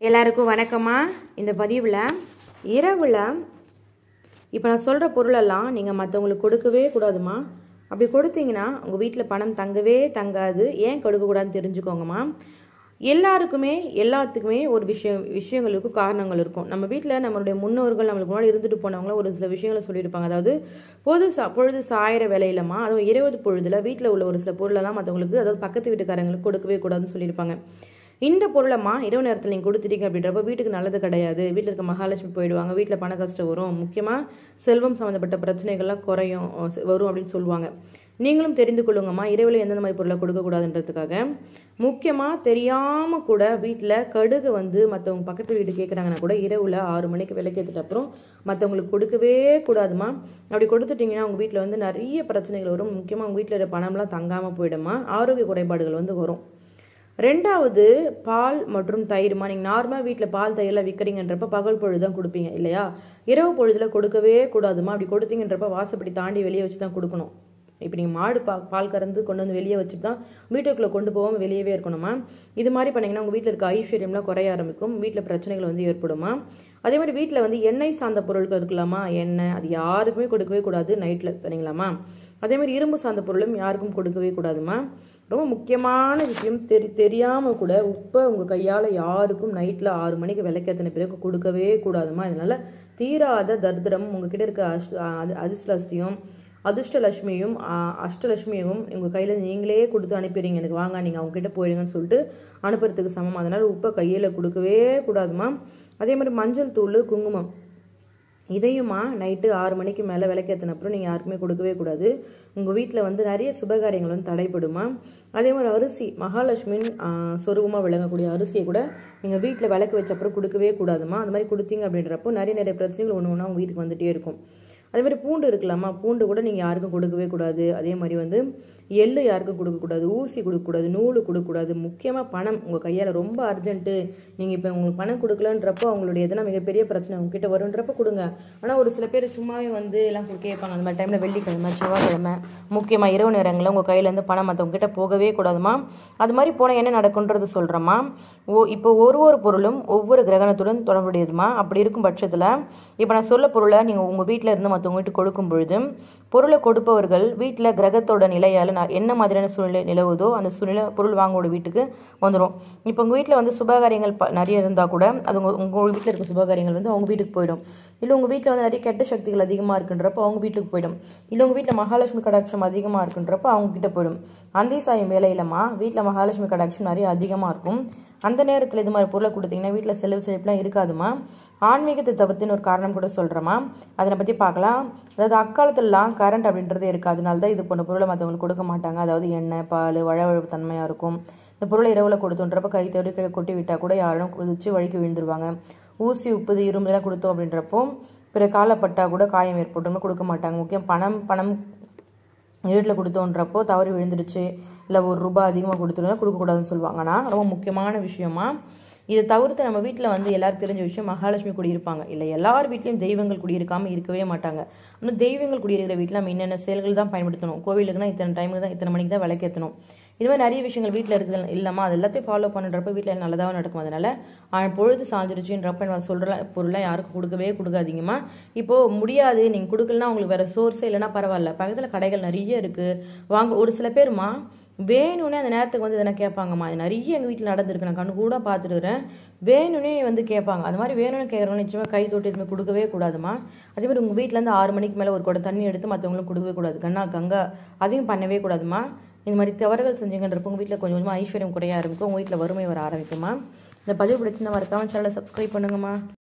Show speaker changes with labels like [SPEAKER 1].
[SPEAKER 1] எல்லாருக்கும் வணக்கம்மா. இந்த பதிவில் இரவில் இப்போ நான் சொல்கிற பொருளெல்லாம் நீங்கள் மற்றவங்களுக்கு கொடுக்கவே கூடாதுமா. அப்படி கொடுத்தீங்கன்னா உங்கள் வீட்டில் பணம் தங்கவே தங்காது. ஏன் கொடுக்கக்கூடாதுன்னு தெரிஞ்சுக்கோங்கம்மா. எல்லாத்துக்குமே ஒரு விஷயங்களுக்கு காரணங்கள் இருக்கும். நம்ம வீட்டில் நம்மளுடைய முன்னோர்கள் நம்மளுக்கு முன்னாடி இருந்துட்டு போனவங்களும் ஒரு சில விஷயங்களை சொல்லியிருப்பாங்க. அதாவது பொழுது சாயிற வேலையிலமா, அதுவும் 20 பொழுதுல வீட்டில் உள்ள ஒரு சில பொருளெல்லாம் மற்றவங்களுக்கு, அதாவது பக்கத்து வீட்டுக்காரங்களுக்கு கொடுக்கவே கூடாதுன்னு சொல்லியிருப்பாங்க. இந்த பொருளம்மா இரவு நேரத்தில் நீங்கள் கொடுத்துட்டீங்க அப்படின்றப்ப வீட்டுக்கு நல்லது கிடையாது. வீட்டில் இருக்க மகாலட்சுமி போயிடுவாங்க, வீட்டில் பண கஷ்டம் வரும், முக்கியமாக செல்வம் சம்மந்தப்பட்ட பிரச்சனைகள்லாம் வரும் அப்படின்னு சொல்லுவாங்க. நீங்களும் தெரிந்து கொள்ளுங்கம்மா, இரவில் எந்தெந்த மாதிரி பொருளை கொடுக்கக்கூடாதுன்றதுக்காக. முக்கியமாக தெரியாமல் கூட வீட்டில் கடுகு மற்றவங்க பக்கத்து வீடு கேட்குறாங்கன்னா கூட இரவில் 6 மணிக்கு விளக்கேற்றிட்ட அப்புறம் மற்றவங்களுக்கு கொடுக்கவே கூடாதுமா. அப்படி கொடுத்துட்டிங்கன்னா உங்கள் வீட்டில் நிறைய பிரச்சனைகள் வரும். முக்கியமாக உங்கள் வீட்டில் இருக்கிற பணம்லாம் தங்காமல் போயிடுமா, ஆரோக்கிய குறைபாடுகள் வரும். ரெண்டாவது, பால் மற்றும் தயிர்மா. நீங்கள் நார்மலாக வீட்டில் பால் தயிரெலாம் விற்கிறீங்கன்றப்ப பகல் பொழுது தான் கொடுப்பீங்க இல்லையா? இரவு பொழுதில் கொடுக்கவே கூடாதுமா. அப்படி கொடுத்தீங்கன்றப்ப வாசப்படி தாண்டி வெளியே வச்சு தான் கொடுக்கணும். இப்போ நீங்கள் மாடு பால் கறந்து கொண்டு வந்து வெளியே வச்சுட்டு தான் வீட்டுக்குள்ளே கொண்டு போகாமல் வெளியவே இருக்கணுமா. இது மாதிரி பண்ணிங்கன்னா உங்கள் வீட்டில் இருக்க ஐஸ்வர்யம்லாம் குறைய ஆரம்பிக்கும், வீட்டில் பிரச்சனைகள் ஏற்படுமா. அதே மாதிரி வீட்டில் எண்ணெய் சார்ந்த பொருட்கள் இருக்கலாமா, எண்ணெய் அது யாருக்குமே கொடுக்கவே கூடாது நைட்டில், சரிங்களாம்மா. அதே மாதிரி இரும்பு சார்ந்த பொருளும் யாருக்கும் கொடுக்கவே கூடாதுமா. ரொம்ப முக்கியமான விஷயம், தெரியாமல் கூட உப்பை உங்கள் கையால் யாருக்கும் நைட்டில் 6 மணிக்கு விளக்கேற்றின பிறகு கொடுக்கவே கூடாதுமா. இதனால் தீராத தரித்திரமும் உங்ககிட்ட இருக்க அதிர்ஷ்டலட்சுமியும் அஷ்டலட்சுமியும் உங்கள் கையில் நீங்களே கொடுத்து அனுப்பிடுறீங்க. எனக்கு வாங்க, நீங்கள் அவங்ககிட்ட போயிடுங்கன்னு சொல்லிட்டு அனுப்புறதுக்கு சமம். அதனால் உப்பை கையில் கொடுக்கவே கூடாதுமா. அதே மாதிரி மஞ்சள் தூள், குங்குமம் இதையுமா நைட்டு 6 மணிக்கு மேலே விளக்கேற்றின அப்புறம் நீங்கள் யாருக்குமே கொடுக்கவே கூடாது. உங்கள் வீட்டில் நிறைய சுபகாரியங்கள் தடைப்படுமா. அதே மாதிரி அரிசி, மகாலட்சுமியின் சொருபமாக விளங்கக்கூடிய அரிசியை கூட நீங்கள் வீட்டில் விளக்கு வச்ச அப்புறம் கொடுக்கவே கூடாதுமா. அந்த மாதிரி கொடுத்தீங்க அப்படின்றப்போ நிறைய பிரச்சனைகள் ஒன்று ஒன்றா உங்கள் வீட்டுக்கு வந்துகிட்டே இருக்கும். அதே மாதிரி பூண்டு இருக்கலாமா, பூண்டு கூட நீங்கள் யாருக்கும் கொடுக்கவே கூடாது. அதே மாதிரி எள்ளு யாருக்கும் கொடுக்கக்கூடாது, ஊசி கொடுக்கக்கூடாது, நூல் கொடுக்கக்கூடாது. முக்கியமாக பணம் உங்கள் கையால் ரொம்ப அர்ஜென்ட்டு, நீங்கள் இப்போ உங்களுக்கு பணம் கொடுக்கலன்றப்போ அவங்களுடைய எதனா மிகப்பெரிய பிரச்சனை உங்ககிட்ட வருன்றப்போ கொடுங்க. ஆனால் ஒரு சில பேர் சும்மாவே எல்லாம் கேட்பாங்க. அந்த மாதிரி டைமில் வெள்ளிக்கிழமை, செவ்வாய்க்கிழமை, முக்கியமாக இரவு நேரங்களில் உங்கள் கையிலேருந்து பணம் மற்றவங்க கிட்ட போகவே கூடாதுமா. அது மாதிரி போனால் என்ன நடக்குன்றது சொல்கிறோமா. இப்போ ஒரு பொருளும் ஒவ்வொரு கிரகணத்துடன் தொடர்புடையதுமா. அப்படி இருக்கும் பட்சத்தில் இப்போ நான் சொல்ல பொருளை நீங்கள் உங்கள் வீட்டில் இருந்து மற்றவங்க வீட்டு கொடுக்கும் பொழுது பொருளை கொடுப்பவர்கள் வீட்டில் கிரகத்தோட நிலையால் என்ன மாதிரியான சூழ்நிலை நிலவுதோ அந்த சூழ்நிலை பொருள் வாங்கோட வீட்டுக்கு வந்துடும். இப்போ உங்கள் வீட்டில் சுபகாரியங்கள் நிறைய இருந்தால் கூட அது உங்கள் வீட்டில் இருக்க சுபகாரியங்கள் அவங்க வீட்டுக்கு போயிடும். இல்லை உங்கள் வீட்டில் நிறைய கெட்ட சக்திகள் அதிகமாக இருக்குன்றப்போ அவங்க வீட்டுக்கு போயிடும். இல்லை உங்கள் வீட்டில் மகாலட்சுமி கடாட்சம் அதிகமாக இருக்குன்றப்போ அவங்க கிட்ட போயிடும். அந்தி சாயம் வேலையிலமா வீட்டில் மகாலட்சுமி கடாட்சம் நிறைய அதிகமாக இருக்கும். அந்த நேரத்தில் இது மாதிரி பொருளை கொடுத்தீங்கன்னா வீட்டில் செழிப்புலாம் இருக்காதுமா. ஆன்மீகத்தை தவிர்த்துன்னு ஒரு காரணம் கூட சொல்கிறேம்மா, அதை பற்றி பார்க்கலாம். அதாவது அக்காலத்துலலாம் கரண்ட் அப்படின்றதே இருக்குது, அதனால தான் இது போன்ற பொருளை மற்றவங்களுக்கு கொடுக்க மாட்டாங்க. அதாவது எண்ணெய், பால் வழவழப்பு தன்மையாக இருக்கும். இந்த பொருளை இரவில் கொடுத்தோன்றப்ப கை தேடி கொட்டி விட்டால் கூட யாரும் குதிச்சு வழிக்கு விழுந்துருவாங்க. ஊசி, உப்பு, இரும்பு இதெல்லாம் கொடுத்தோம் அப்படின்றப்போ பிற காலப்பட்டால் கூட காயம் ஏற்பட்டோம்னு கொடுக்க மாட்டாங்க. முக்கியம் பணம் வீட்டில் கொடுத்தோன்றப்போ தவறி விழுந்துடுச்சு, இல்லை ₹1 அதிகமாக கொடுத்துருந்தா கொடுக்கக்கூடாதுன்னு சொல்லுவாங்க. ஆனால் ரொம்ப முக்கியமான விஷயமா இதை தவிர்த்து நம்ம வீட்டில் எல்லாருக்கும் தெரிஞ்ச விஷயம், மகாலட்சுமி குடியிருப்பாங்க. இல்லை எல்லார் வீட்லையும் தெய்வங்கள் குடியிருக்காமல் இருக்கவே மாட்டாங்க. ஆனால் தெய்வங்கள் குடியிருக்கிற வீட்டில் நம்ம என்னென்ன செயல்கள் தான் பயன்படுத்தணும், கோவிலுக்குன்னா இத்தனை டைமுக்கு தான் இத்தனை மணிக்கு தான் விளக்கேற்றணும், இது மாதிரி நிறைய விஷயங்கள் வீட்டில் இருக்குது இல்லாமல் அது எல்லாத்தையும் ஃபாலோ பண்ணுறப்ப வீட்டில் நல்லதாக நடக்கும். அதனால் பொழுது சாஞ்சிருச்சுன்றப்ப நான் சொல்கிற பொருளை யாருக்கும் கொடுக்கவே கொடுக்காதீங்கம்மா. இப்போது முடியாது, நீங்கள் கொடுக்கலன்னா உங்களுக்கு வேறு சோர்ஸே இல்லைன்னா பரவாயில்ல, பக்கத்தில் கடைகள் நிறைய இருக்குது வாங்க. ஒரு சில பேருமா வேணும்னே அந்த நேரத்துக்கு எதனா கேட்பாங்கம்மா. அது நிறைய எங்கள் வீட்டில் நடந்திருக்கு, நான் கண்ணு கூட பார்த்துருக்குறேன். வேணும்னே கேட்பாங்க. அது மாதிரி வேணும்னு கேட்குறவங்க நிச்சயமாக கை தொட்டு எதுவுமே கொடுக்கவே கூடாதுமா. அதே மாதிரி உங்கள் வீட்டிலேருந்து 6 மணிக்கு மேலே ஒரு குடம் தண்ணி எடுத்து மற்றவங்களும் கொடுக்கவே கூடாது. கங்கா அதையும் பண்ணவே கூடாதுமா. இந்த மாதிரி தவறுகள் செஞ்சீங்கன்றப்போ உங்கள் வீட்டில் கொஞ்சமாக ஐஸ்வர்யம் குறைய ஆரம்பிக்கும், உங்கள் வீட்டில் வறுமை வர ஆரம்பிக்குமா. இந்த பதிவு பிடிச்சிருந்தா மறக்காம சேனலை சப்ஸ்கிரைப் பண்ணுங்கம்மா.